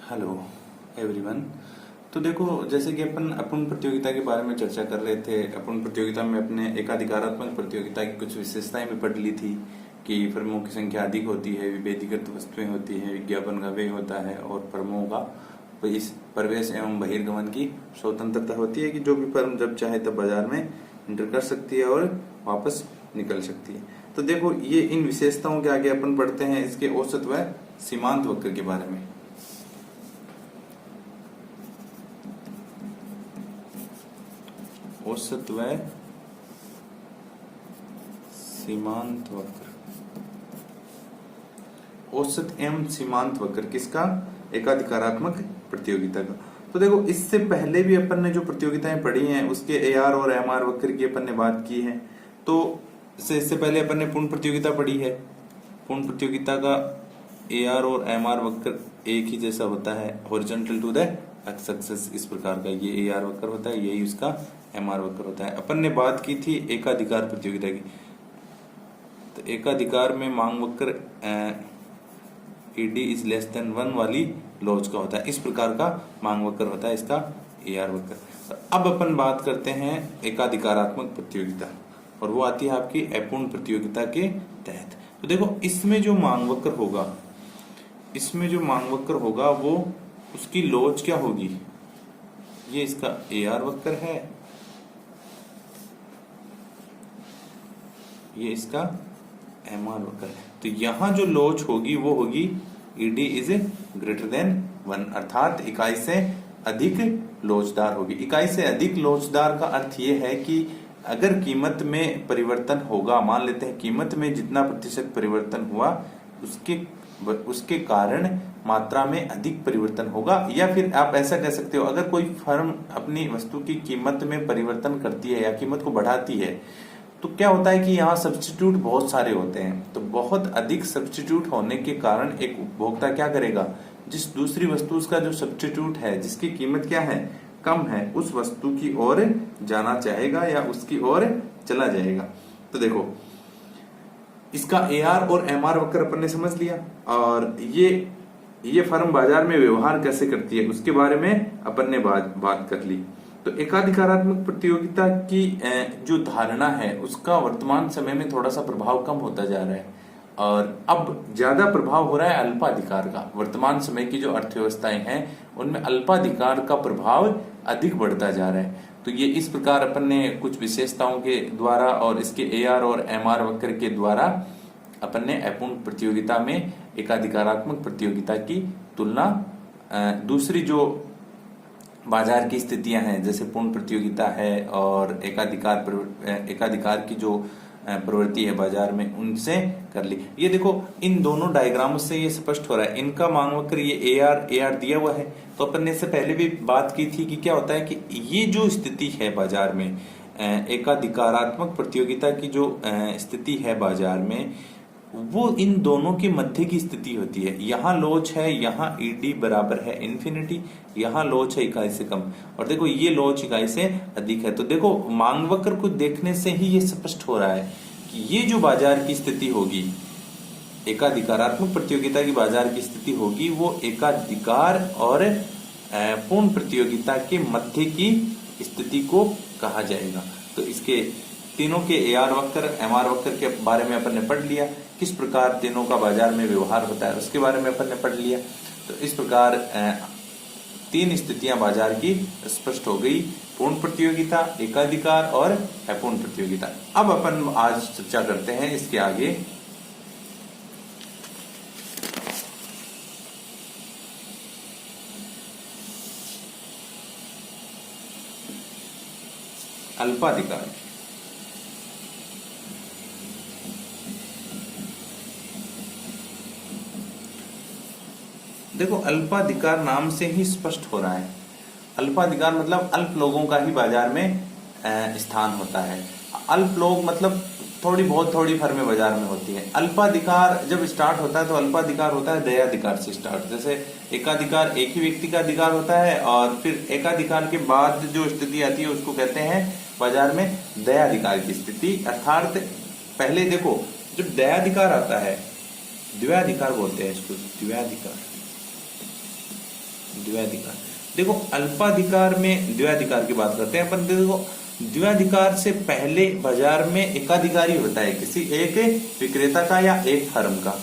Hello everyone. तो देखो, जैसे कि अपन प्रतियोगिता के बारे में चर्चा कर रहे थे। अपन प्रतियोगिता में अपने एकाधिकारात्मक प्रतियोगिता की कुछ विशेषताएं भी पढ़ ली थी कि फर्मों की संख्या अधिक होती है, विभेदीकृत वस्तुएं होती है, विज्ञापन का व्यय होता है और फर्मों का इस प्रवेश एवं बहिर्गमन की स्वतंत्रता होती है कि जो भी फर्म जब चाहे तब बाजार में एंटर कर सकती है और वापस निकल सकती है। तो देखो, ये इन विशेषताओं के आगे अपन पढ़ते हैं इसके औसत व सीमांत वक्र के बारे में। औसत व सीमांत वक्र। औसत एवं सीमांत वक्र किसका? एकाधिकारात्मक प्रतियोगिता का। तो देखो, इससे पहले भी अपन ने जो प्रतियोगिताएं पढ़ी हैं उसके एआर और एमआर वक्र की अपन ने बात की है। तो इससे पहले अपन ने पूर्ण प्रतियोगिता पढ़ी है। पूर्ण प्रतियोगिता का एआर और एमआर वक्र एक ही जैसा होता है, horizontal to the X axis. इस प्रकार का ये एआर वक्र होता है, यही उसका एमआर वक्र होता है। अपन ने बात की थी एकाधिकार प्रतियोगिता की। तो एकाधिकार में मांग वक्र ईडी इज लेस देन 1 वाली लॉज का होता है। इस प्रकार का मांग वक्र होता है इसका एआर वक्र। तो अब अपन बात करते हैं एकाधिकारात्मक प्रतियोगिता, और वो आती है आपकी अपूर्ण प्रतियोगिता के तहत। तो देखो, इसमें जो मांग वक्र होगा वो उसकी लॉज क्या होगी? ये इसका एआर वक्र है, ये इसका एमआर वक्र है। तो यहां जो लॉज होगी वो होगी ईडी इज ग्रेटर देन 1, अर्थात इकाई से अधिक लोचदार होगी। इकाई से अधिक लोचदार का अर्थ ये है कि अगर कीमत में परिवर्तन होगा, मान लेते हैं कीमत में जितना प्रतिशत परिवर्तन हुआ उसके कारण मात्रा में अधिक परिवर्तन होगा। या फिर आप ऐसा कह सकते हो, अगर कोई फर्म अपनी वस्तु की कीमत में परिवर्तन करती है या कीमत को बढ़ाती है तो क्या होता है कि यहाँ सब्स्टिट्यूट बहुत सारे होते हैं। तो बहुत अधिक सब्स्टिट्यूट होने के कारण एक उपभोक्ता क्या करेगा? जिस दूसरी वस्तु उसका जो सब्स्टिट्यूट है, जिसकी कीमत क्या है, कम है, उस वस्तु की ओर जाना चाहेगा या उसकी ओर चला जाएगा। तो देखो, इसका एआर और एमआर वक्र अपन ने समझ लिया, और ये फर्म बाजार में व्यवहार कैसे करती है उसके बारे में अपन ने बात कर ली। तो एकाधिकारात्मक प्रतियोगिता की जो धारणा है उसका वर्तमान समय में थोड़ा सा प्रभाव कम होता जा रहा है, और अब ज्यादा प्रभाव हो रहा है अल्पाधिकार का। वर्तमान समय की जो अर्थव्यवस्थाएं हैं उनमें अल्पाधिकार का प्रभाव अधिक बढ़ता जा रहा है। तो ये इस प्रकार अपन ने कुछ विशेषताओं के द्वारा और इसके एआर और एमआर वक्र के द्वारा अपन ने अपूर्ण प्रतियोगिता में एकाधिकारात्मक प्रतियोगिता की तुलना दूसरी जो बाजार की स्थितियां हैं, जैसे पूर्ण प्रतियोगिता है और एकाधिकार की जो प्रवृत्ति है बाजार में, उनसे कर ली। ये देखो, इन दोनों डायग्रामों से ये स्पष्ट हो रहा है। इनका मांग वक्र ये एआर दिया हुआ है। तो अपन ने इससे पहले भी बात की थी कि क्या होता है कि ये जो स्थिति है बाजार में, एकाधिकारात्मक प्रतियोगिता की जो स्थिति है बाजार में, वो इन दोनों के मध्य की स्थिति होती है। यहाँ लोच है, यहाँ ईडी बराबर है इन्फिनिटी, यहाँ लोच है इकाई से कम, और देखो ये लोच इकाई से अधिक है। तो देखो, मांग वक्र को देखने से ही ये स्पष्ट हो रहा है कि ये जो बाजार की स्थिति होगी, एकाधिकारात्मक प्रतियोगिता की बाजार की स्थिति होगी, वो एकाधिकार और पूर्ण प्रतियोगिता के मध्य की स्थिति को कहा जाएगा। तो इसके तीनों के एआर वक्र एमआर वक्र के बारे में अपन ने पढ़ लिया। किस प्रकार तीनों का बाजार में व्यवहार होता है उसके बारे में अपन ने पढ़ लिया। तो इस प्रकार तीन स्थितियां बाजार की स्पष्ट हो गई: पूर्ण प्रतियोगिता, एकाधिकार और अपूर्ण प्रतियोगिता। अब अपन आज चर्चा करते हैं इसके आगे अल्पाधिकार। देखो, अल्पाधिकार नाम से ही स्पष्ट हो रहा है। अल्पाधिकार मतलब अल्प लोगों का ही बाजार में स्थान होता है। अल्प लोग मतलब थोड़ी फर्में बाजार में होती हैं। अल्पाधिकार जब स्टार्ट होता है तो अल्पाधिकार होता है दयाधिकार से स्टार्ट। जैसे एकाधिकार एक ही व्यक्ति का अधिकार होता है, और फिर एकाधिकार के बाद जो स्थिति आती है उसको कहते हैं बाजार में दयाधिकार की स्थिति। अर्थात पहले देखो, जब दयाधिकार आता है, द्वयाधिकार बोलते हैं इसको, द्वयाधिकार। द्वैधिकार। देखो अल्पाधिकार में द्वैधिकार की बात करते हैं अपन। देखो द्वैधिकार से पहले बाजार में एकाधिकारी होता है, किसी एक विक्रेता का या एक फर्म का।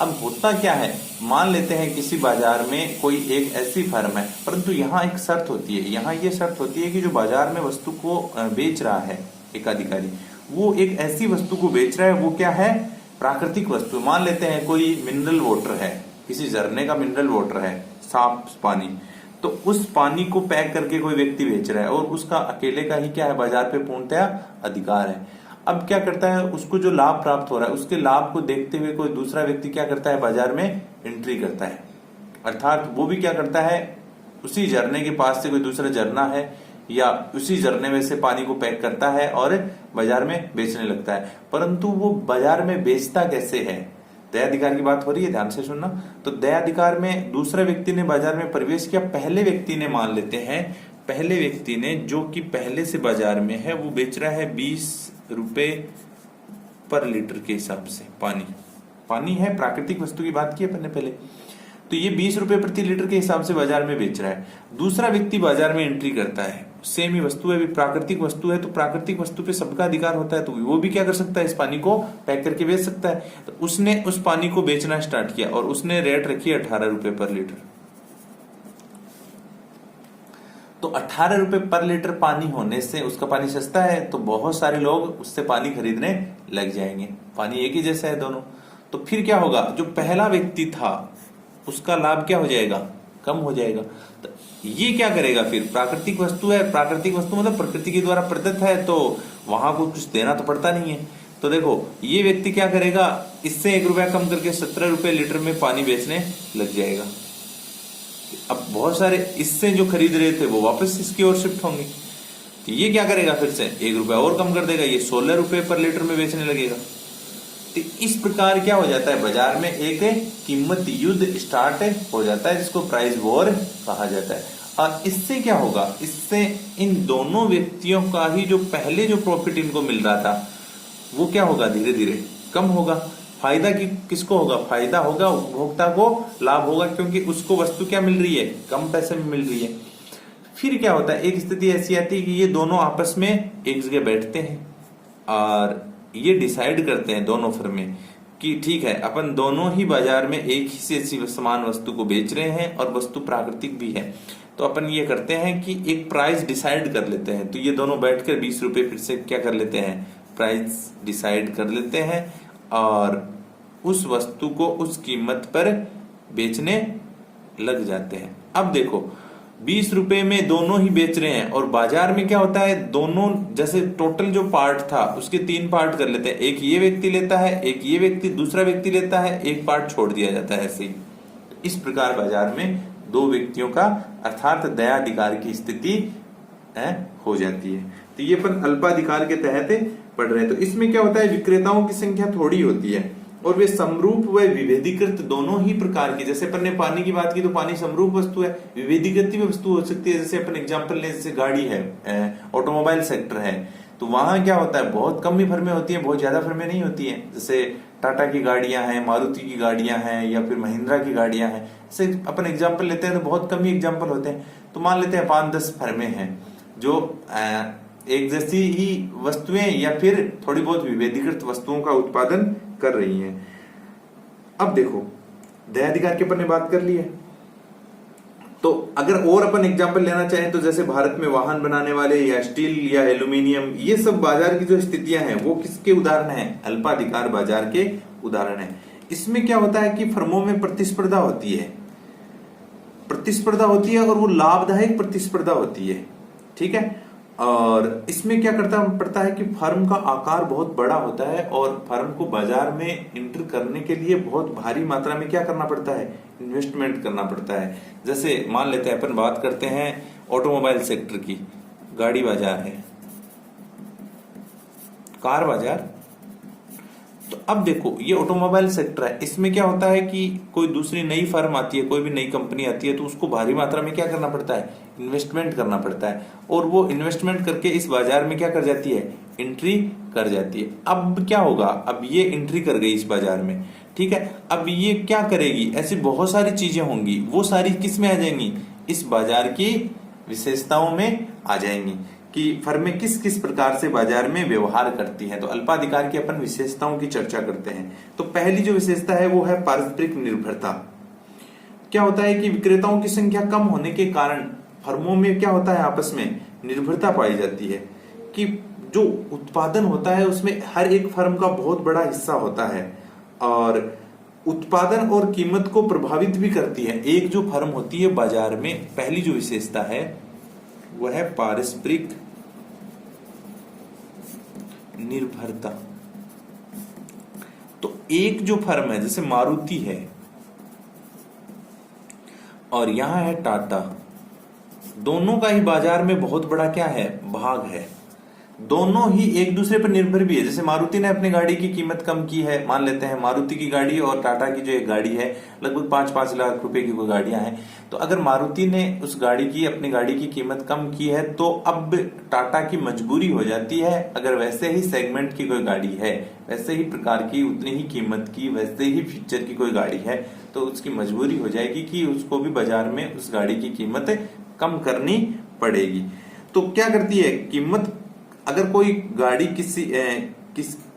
अब होता क्या है, मान लेते हैं किसी बाजार में कोई एक ऐसी फर्म है, परंतु यहाँ एक शर्त होती है, यहाँ ये शर्त होती है कि जो बाजार में वस्तु को बेच रहा है एकाधिकारी, वो एक ऐसी वस्तु को बेच रहा है, वो क्या है, प्राकृतिक वस्तु। मान लेते हैं कोई मिनरल वाटर है, किसी झरने का मिनरल वाटर है, साफ पानी, तो उस पानी को पैक करके कोई व्यक्ति बेच रहा है और उसका अकेले का ही क्या है, बाजार पे पूर्णतया अधिकार है। अब क्या करता है, उसको जो लाभ प्राप्त हो रहा है उसके लाभ को देखते हुए कोई दूसरा व्यक्ति क्या करता है, बाजार में एंट्री करता है। अर्थात वो भी क्या करता है, उसी झरने के पास से कोई दूसरा झरना है या उसी झरने में से पानी को पैक करता है और बाजार में बेचने लगता है। परंतु वो बाजार में बेचता कैसे है, दयाधिकार की बात हो रही है, ध्यान से सुनना। तो दयाधिकार में दूसरे व्यक्ति ने बाजार में प्रवेश किया, पहले व्यक्ति ने, मान लेते हैं पहले व्यक्ति ने जो कि पहले से बाजार में है, वो बेच रहा है 20 रुपए पर लीटर के हिसाब से। पानी है, प्राकृतिक वस्तु की बात की अपन ने पहले, तो ये 20 रुपए प्रति लीटर के हिसाब से बाजार में बेच रहा है। दूसरा व्यक्ति बाजार में एंट्री करता है, सेम ही वस्तु है, भी प्राकृतिक वस्तु है, तो प्राकृतिक वस्तु पे सबका अधिकार होता है, तो वो भी क्या कर सकता है, इस पानी को पैक करके बेच सकता है। तो उसने उस पानी को बेचना स्टार्ट किया और उसने रेट रखी 18 रुपए पर लीटर। तो 18 रुपए पर लीटर पानी होने से, उसका पानी सस्ता है, तो बहुत सारे लोग उससे पानी खरीदने लग जाएंगे। पानी एक ही जैसा है दोनों। तो फिर क्या होगा, जो पहला व्यक्ति था उसका लाभ क्या हो जाएगा, कम हो जाएगा। तो ये क्या करेगा, फिर प्राकृतिक वस्तु है, प्राकृतिक वस्तु मतलब प्रकृति के द्वारा प्रदत्त है, तो वहां को कुछ देना तो पड़ता नहीं है। तो देखो ये व्यक्ति क्या करेगा, इससे 1 रुपया कम करके 17 रुपए लीटर में पानी बेचने लग जाएगा। अब बहुत सारे इससे जो खरीद रहे थे वो वापस इसकी ओर शिफ्ट होंगे, तो ये क्या करेगा, फिर से 1 रुपया और कम कर देगा, ये 16 रुपए पर लीटर में बेचने लगेगा। तो इस प्रकार क्या हो जाता है, बाजार में एक कीमत युद्ध स्टार्ट हो जाता है, जिसको प्राइस वॉर कहा जाता है। और इससे क्या होगा, इससे इन दोनों व्यक्तियों का ही जो पहले जो प्रॉफिट इनको मिल रहा था वो क्या होगा, धीरे धीरे कम होगा। फायदा किसको होगा, फायदा होगा उपभोक्ता को, लाभ होगा, क्योंकि उसको वस्तु क्या मिल रही है, कम पैसे में मिल रही है। फिर क्या होता है, एक स्थिति ऐसी आती है कि ये दोनों आपस में एक जगह बैठते हैं और ये डिसाइड करते हैं दोनों फर्में कि ठीक है, अपन दोनों ही बाजार में एक ही से समान वस्तु को बेच रहे हैं और वस्तु प्राकृतिक भी है, तो अपन ये करते हैं कि एक प्राइस डिसाइड कर लेते हैं। तो ये दोनों बैठकर 20 रुपए फिर से क्या कर लेते हैं, प्राइस डिसाइड कर लेते हैं और उस वस्तु को उस कीमत पर बेचने लग जाते हैं। अब देखो 20 रुपए में दोनों ही बेच रहे हैं और बाजार में क्या होता है, दोनों जैसे टोटल जो पार्ट था उसके 3 पार्ट कर लेते हैं, एक ये व्यक्ति लेता है, एक ये व्यक्ति, दूसरा व्यक्ति लेता है, एक पार्ट छोड़ दिया जाता है। ऐसे ही इस प्रकार बाजार में 2 व्यक्तियों का अर्थात दयाधिकार की स्थिति हो जाती है। तो ये अपन अल्पाधिकार के तहत पढ़ रहे हैं। तो इसमें क्या होता है, विक्रेताओं की संख्या थोड़ी होती है और वे समरूप व विभेदीकृत दोनों ही प्रकार की, जैसे अपन ने पानी की बात की तो पानी समरूप वस्तु है, विभेदीकृत भी वस्तु हो सकती है। जैसे अपन एग्जांपल ले, जैसे गाड़ी है, ऑटोमोबाइल सेक्टर है, तो वहां क्या होता है, बहुत कम ही फर्में होती है, बहुत ज्यादा फर्में नहीं होती है। जैसे टाटा की गाड़ियां हैं, मारुति की गाड़ियां हैं या फिर महिंद्रा की गाड़ियां हैं, जैसे अपन एग्जाम्पल लेते हैं तो बहुत कम ही एग्जाम्पल होते हैं। तो मान लेते हैं 5-10 फर्में हैं जो एक जैसी ही वस्तुएं या फिर थोड़ी बहुत विभेदीकृत वस्तुओं का उत्पादन कर रही हैं। अब देखो दयाधिकार के अपन ने बात कर ली है, तो अगर और अपन एग्जांपल लेना चाहें तो जैसे भारत में वाहन बनाने वाले या स्टील या एल्यूमिनियम, ये सब बाजार की जो स्थितियां हैं वो किसके उदाहरण हैं, अल्पाधिकार बाजार के उदाहरण हैं। इसमें क्या होता है कि फर्मों में प्रतिस्पर्धा होती है, और वो लाभदायक प्रतिस्पर्धा होती है, ठीक है। और इसमें क्या पड़ता है कि फर्म का आकार बहुत बड़ा होता है और फर्म को बाजार में एंटर करने के लिए बहुत भारी मात्रा में क्या करना पड़ता है, इन्वेस्टमेंट करना पड़ता है। जैसे मान लेते हैं अपन बात करते हैं ऑटोमोबाइल सेक्टर की, गाड़ी बाजार है, कार बाजार। तो अब देखो ये ऑटोमोबाइल सेक्टर है, इसमें क्या होता है कि कोई दूसरी नई फर्म आती है, कोई भी नई कंपनी आती है, तो उसको भारी मात्रा में क्या करना पड़ता है, इन्वेस्टमेंट करना पड़ता है, और वो इन्वेस्टमेंट करके इस बाजार में क्या कर जाती है, एंट्री कर जाती है। अब क्या होगा, अब ये एंट्री कर गई इस बाजार में, ठीक है। अब ये क्या करेगी, ऐसी बहुत सारी चीजें होंगी, वो सारी किस में आ जाएंगी, इस बाजार की विशेषताओं में आ जाएंगी कि फर्में किस किस प्रकार से बाजार में व्यवहार करती हैं। तो अल्पाधिकार की अपन विशेषताओं की चर्चा करते हैं। तो पहली जो विशेषता है वो है पारस्परिक निर्भरता। क्या होता है कि विक्रेताओं की संख्या कम होने के कारण फर्मों में क्या होता है, आपस में निर्भरता पाई जाती है कि जो उत्पादन होता है उसमें हर एक फर्म का बहुत बड़ा हिस्सा होता है और उत्पादन और कीमत को प्रभावित भी करती है। एक जो फर्म होती है बाजार में, पहली जो विशेषता है वह है पारस्परिक निर्भरता। तो एक जो फर्म है जैसे मारुति है और यहां है टाटा, दोनों का ही बाजार में बहुत बड़ा क्या है, भाग है। दोनों ही एक दूसरे पर निर्भर भी है। जैसे मारुति ने अपनी गाड़ी की कीमत कम की है, मान लेते हैं मारुति की गाड़ी और टाटा की जो एक गाड़ी है लगभग 5-5 लाख रुपए की कोई गाड़ियां हैं। तो अगर मारुति ने उस गाड़ी की अपनी गाड़ी की कीमत कम की है तो अब टाटा की मजबूरी हो जाती है, अगर वैसे ही सेगमेंट की कोई गाड़ी है, वैसे ही प्रकार की, उतनी ही कीमत की, वैसे ही फीचर की कोई गाड़ी है, तो उसकी मजबूरी हो जाएगी कि उसको भी बाजार में उस गाड़ी की कीमत कम करनी पड़ेगी। तो क्या करती है कीमत, अगर कोई गाड़ी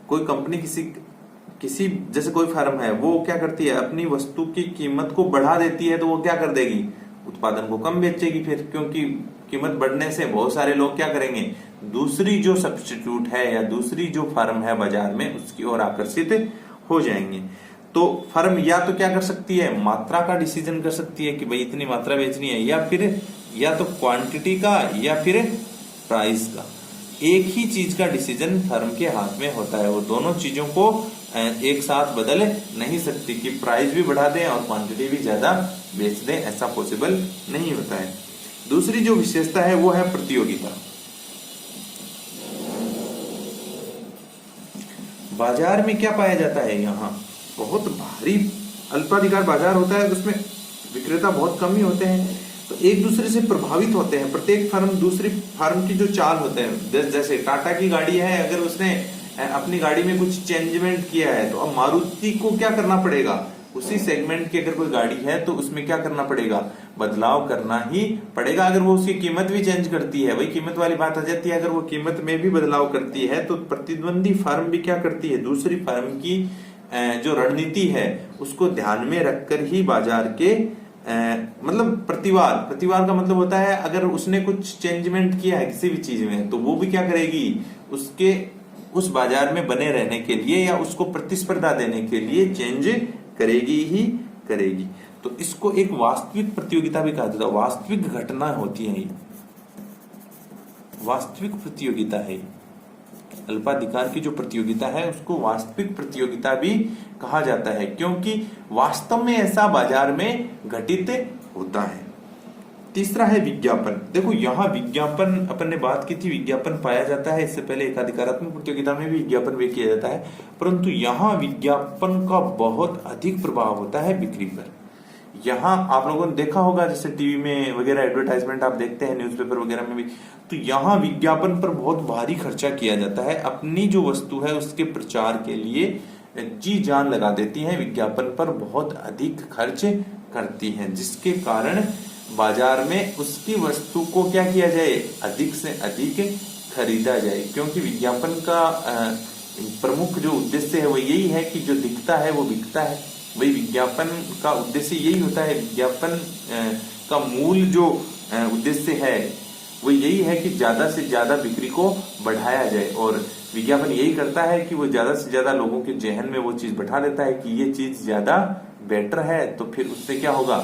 कोई कंपनी किसी जैसे कोई फर्म है वो क्या करती है, अपनी वस्तु की कीमत को बढ़ा देती है, तो वो क्या कर देगी, उत्पादन को कम बेचेगी फिर, क्योंकि कीमत बढ़ने से बहुत सारे लोग क्या करेंगे, दूसरी जो सब्स्टिट्यूट है या दूसरी जो फर्म है बाजार में उसकी ओर आकर्षित हो जाएंगे। तो फर्म या तो क्या कर सकती है, मात्रा का डिसीजन कर सकती है कि भाई इतनी मात्रा बेचनी है, या तो क्वांटिटी का या फिर प्राइस का। एक ही चीज का डिसीजन फर्म के हाथ में होता है और दोनों चीजों को एक साथ बदल नहीं सकती कि प्राइस भी बढ़ा दें और क्वांटिटी भी ज्यादा बेच दें, ऐसा पॉसिबल नहीं होता है। दूसरी जो विशेषता है वो है प्रतियोगिता। बाजार में क्या पाया जाता है, यहाँ बहुत भारी अल्पाधिकार बाजार होता है, उसमें विक्रेता बहुत कम ही होते हैं, तो एक दूसरे से प्रभावित होते हैं। प्रत्येक फर्म दूसरी फर्म की जो चाल होते हैं, जैसे टाटा की गाड़ी है, अगर उसने अपनी गाड़ी में कुछ चेंजमेंट किया है तो अब मारुति को क्या करना पड़ेगा, उसी सेगमेंट की अगर कोई गाड़ी है तो उसमें क्या करना पड़ेगा, बदलाव करना ही पड़ेगा। अगर वो उसकी कीमत भी चेंज करती है, वही कीमत वाली बात आ जाती है, अगर वो कीमत में भी बदलाव करती है तो प्रतिद्वंदी फर्म भी क्या करती है, दूसरी फर्म की जो रणनीति है उसको ध्यान में रखकर ही बाजार के मतलब प्रतिवार का मतलब होता है अगर उसने कुछ चेंजमेंट किया है किसी भी चीज में तो वो भी क्या करेगी, उसके उस बाजार में बने रहने के लिए या उसको प्रतिस्पर्धा देने के लिए चेंज करेगी ही करेगी। तो इसको एक वास्तविक प्रतियोगिता भी कहा जाता है, वास्तविक घटना होती है, वास्तविक प्रतियोगिता है। अल्पाधिकार की जो प्रतियोगिता है उसको वास्तविक प्रतियोगिता भी कहा जाता है, क्योंकि वास्तव में ऐसा बाजार में घटित होता है। तीसरा है विज्ञापन। देखो यहाँ विज्ञापन अपन ने बात की थी, विज्ञापन पाया जाता है, इससे पहले एकाधिकारात्मक प्रतियोगिता में भी विज्ञापन भी किया जाता है, परंतु यहाँ विज्ञापन का बहुत अधिक प्रभाव होता है बिक्री पर। यहाँ आप लोगों ने देखा होगा जैसे टीवी में वगैरह एडवर्टाइजमेंट आप देखते हैं, न्यूज़पेपर वगैरह में भी, तो यहाँ विज्ञापन पर बहुत भारी खर्चा किया जाता है। अपनी जो वस्तु है उसके प्रचार के लिए जी जान लगा देती हैं, विज्ञापन पर बहुत अधिक खर्च करती हैं, जिसके कारण बाजार में उसकी वस्तु को क्या किया जाए, अधिक से अधिक खरीदा जाए, क्योंकि विज्ञापन का प्रमुख जो उद्देश्य है वो यही है कि जो दिखता है वो बिकता है। वही विज्ञापन का उद्देश्य यही होता है, विज्ञापन का मूल जो उद्देश्य है वो यही है कि ज्यादा से ज्यादा बिक्री को बढ़ाया जाए, और विज्ञापन यही करता है कि वो ज्यादा से ज्यादा लोगों के जहन में वो चीज बैठा देता है कि ये चीज ज्यादा बेटर है, तो फिर उससे क्या होगा,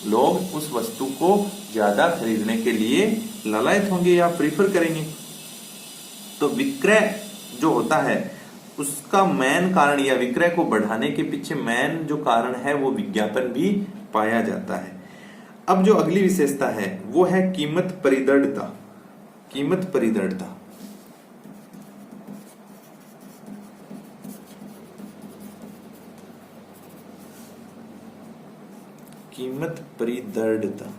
लोग उस वस्तु को ज्यादा खरीदने के लिए लालायित होंगे या प्रीफर करेंगे। तो विक्रय जो होता है उसका मेन कारण या विक्रय को बढ़ाने के पीछे मेन जो कारण है वो विज्ञापन भी पाया जाता है। अब जो अगली विशेषता है वो है कीमत परिदृढ़ता। कीमत परिदृढ़ता कीमत परिदृढ़ता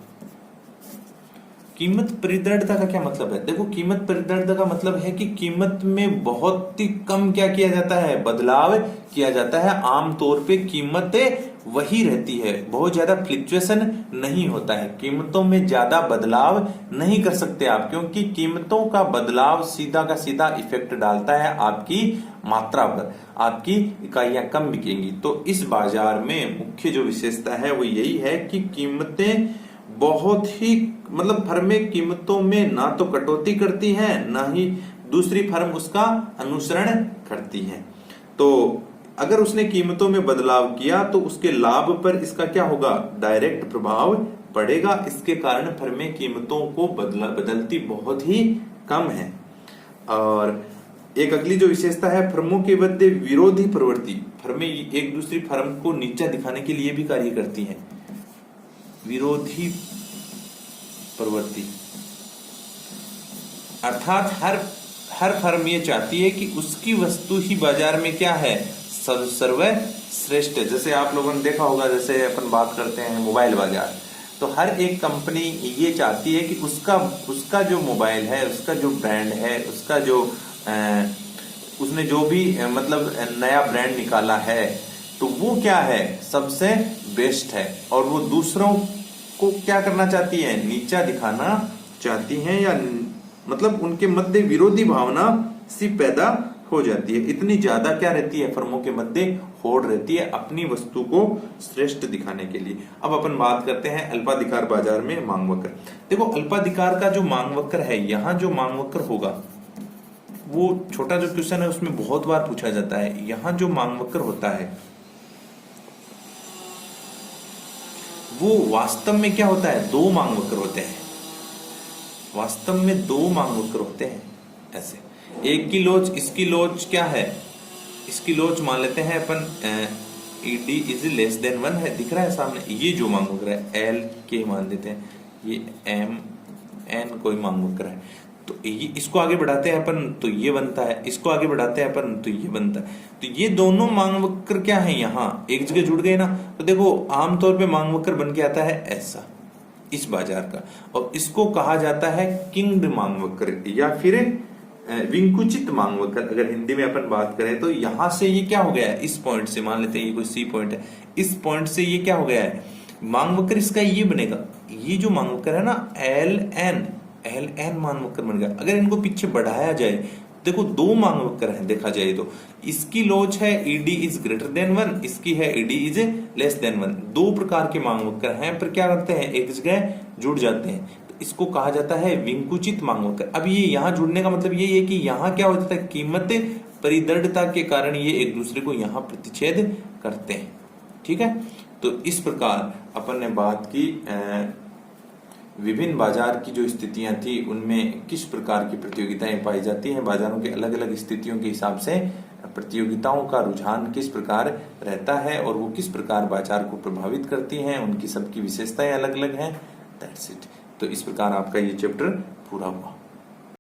कीमत परिदृढ़ता का क्या मतलब है? देखो कीमत परिदृढ़ता का मतलब है कि कीमत में बहुत ही कम क्या किया जाता है, बदलाव किया जाता है। आमतौर पे कीमतें वही रहती है, बहुत ज्यादा फ्लिक्चुएशन नहीं होता है, कीमतों में ज्यादा बदलाव नहीं कर सकते आप, क्योंकि कीमतों का बदलाव सीधा का सीधा इफेक्ट डालता है आपकी मात्रा पर, आपकी इकाइयां कम बिकेंगी। तो इस बाजार में मुख्य जो विशेषता है वो यही है कि कीमतें बहुत ही मतलब फर्में कीमतों में ना तो कटौती करती हैं, ना ही दूसरी फर्म उसका अनुसरण करती है। तो अगर उसने कीमतों में बदलाव किया तो उसके लाभ पर इसका क्या होगा, डायरेक्ट प्रभाव पड़ेगा। इसके कारण फर्में कीमतों को बदलती बहुत ही कम है। और एक अगली जो विशेषता है, फर्मों के मध्य विरोधी प्रवृत्ति, फर्में एक दूसरी फर्म को नीचा दिखाने के लिए भी कार्य करती हैं। विरोधी प्रवृत्ति अर्थात हर फर्म ये चाहती है कि उसकी वस्तु ही बाजार में क्या है, सर्वश्रेष्ठ है। जैसे आप लोगों ने देखा होगा, जैसे अपन बात करते हैं मोबाइल बाजार, तो हर एक कंपनी ये चाहती है कि उसका जो मोबाइल है, उसका जो ब्रांड है, उसका जो उसने जो भी मतलब नया ब्रांड निकाला है, तो वो क्या है, सबसे बेस्ट है। और वो दूसरों को क्या करना चाहती है, नीचा दिखाना चाहती हैं, या मतलब उनके मध्य विरोधी भावना सी पैदा हो जाती है। इतनी ज्यादा क्या रहती है, फर्मों के मध्य होड़ रहती है अपनी वस्तु को श्रेष्ठ दिखाने के लिए। अब अपन बात करते हैं अल्पाधिकार बाजार में मांग वक्र। देखो अल्पाधिकार का जो मांग वक्र है, यहां जो मांग वक्र होगा, वो छोटा जो क्वेश्चन है उसमें बहुत बार पूछा जाता है। यहां जो मांग वक्र होता है वो वास्तव में क्या होता है, दो मांग वक्र होते हैं। वास्तव में दो मांग वक्र होते हैं ऐसे। एक की लोच, इसकी लोच क्या है, इसकी लोच मान लेते हैं अपन ED इज लेस देन 1 है, दिख रहा है सामने। ये जो मांग वक्र है LK मान लेते हैं, ये MN कोई मांग वक्र है, तो ये इसको आगे बढ़ाते हैं अपन तो ये बनता है, इसको आगे बढ़ाते हैं अपन तो ये बनता है। तो ये दोनों मांग वक्र क्या है, यहाँ एक जगह जुड़ गए ना। तो देखो आमतौर पे मांग वक्र बन के आता है ऐसा इस बाजार का, और इसको कहा जाता है किंग्ड मांग वक्र या फिर विंकुचित मांग वक्र। अगर हिंदी में अपन बात करें तो यहां से ये क्या हो गया है, इस पॉइंट से मान लेते हैं ये कोई C पॉइंट है, इस पॉइंट से ये क्या हो गया है, मांग वक्र इसका ये बनेगा। ये जो मांग वक्र है ना LN मांग वक्र बन गया। अगर इनको पीछे बढ़ाया जाए, देखो दो मांग वक्र है देखा जाए तो, इसकी लोच है ED इज ग्रेटर देन 1, इसकी है ED इज लेस देन 1। दो प्रकार के मांग वक्र हैं, पर क्या करते हैं एक जगह जुड़ जाते हैं, तो इसको कहा जाता है विंकुचित मांग वक्र। अब ये यहाँ जुड़ने का मतलब ये है कि यहाँ क्या हो जाता है, कीमत परिदृढ़ता के कारण ये एक दूसरे को यहाँ प्रतिच्छेद करते हैं। ठीक है, तो इस प्रकार अपन ने बात की विभिन्न बाजार की जो स्थितियां थी उनमें किस प्रकार की प्रतियोगिताएं पाई जाती हैं, बाजारों के अलग अलग स्थितियों के हिसाब से प्रतियोगिताओं का रुझान किस प्रकार रहता है और वो किस प्रकार बाजार को प्रभावित करती हैं, उनकी सबकी विशेषताएं अलग अलग हैं। That's it. तो इस प्रकार आपका ये चैप्टर पूरा हुआ।